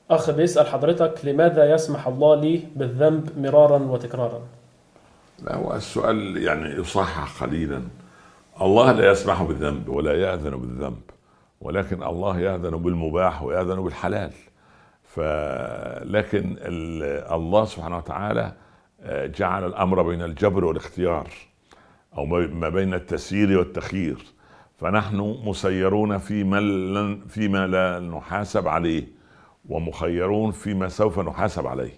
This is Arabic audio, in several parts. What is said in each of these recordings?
أخ بيسأل حضرتك: لماذا يسمح الله لي بالذنب مرارا وتكرارا؟ لا، هو السؤال يعني يصحح قليلا. الله لا يسمح بالذنب ولا يأذن بالذنب، ولكن الله يأذن بالمباح ويأذن بالحلال. لكن الله سبحانه وتعالى جعل الأمر بين الجبر والاختيار، أو ما بين التسيير والتخيير. فنحن مسيرون فيما لا نحاسب عليه، ومخيرون فيما سوف نحاسب عليه.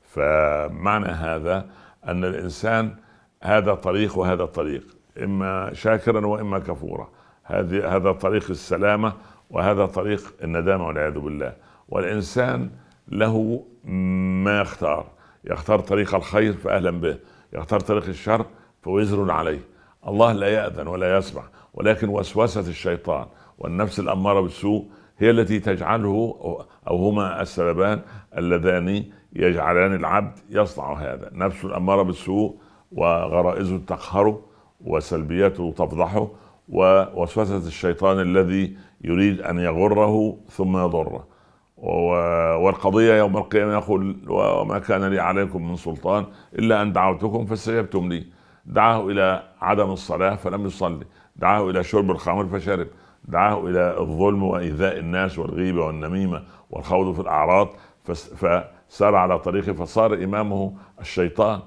فمعنى هذا أن الإنسان هذا طريق وهذا طريق، إما شاكرا وإما كفورا. هذا طريق السلامة وهذا طريق الندامة والعياذ بالله. والإنسان له ما يختار طريق الخير فأهلا به، يختار طريق الشر فوزر عليه. الله لا يأذن ولا يسمح، ولكن وسوسة الشيطان والنفس الأمارة بالسوء هي التي تجعله، أو هما السببان اللذان يجعلان العبد يصنع هذا: نفسه الأمارة بالسوء وغرائزه تقهره وسلبياته تفضحه، ووسوسة الشيطان الذي يريد أن يغره ثم يضره. والقضية يوم القيامة يقول: وما كان لي عليكم من سلطان إلا أن دعوتكم فاستجبتم لي. دعاه إلى عدم الصلاة فلم يصلي، دعاه إلى شرب الخمر فشرب، دعاه إلى الظلم وإيذاء الناس والغيبة والنميمة والخوض في الأعراض، فسار على طريقه فصار إمامه الشيطان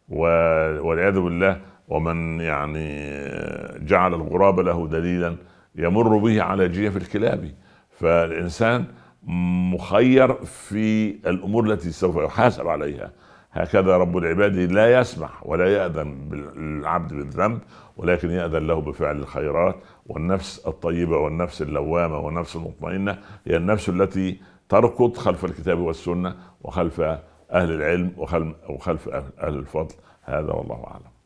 والعياذ بالله. ومن يعني جعل الغراب له دليلا يمر به على جيف الكلاب. فالإنسان مخير في الأمور التي سوف يحاسب عليها. هكذا رب العباد لا يسمح ولا يأذن بالعبد بالذنب، ولكن يأذن له بفعل الخيرات. والنفس الطيبة والنفس اللوامة والنفس المطمئنة هي النفس التي تركض خلف الكتاب والسنة وخلف أهل العلم وخلف أهل الفضل. هذا والله أعلم.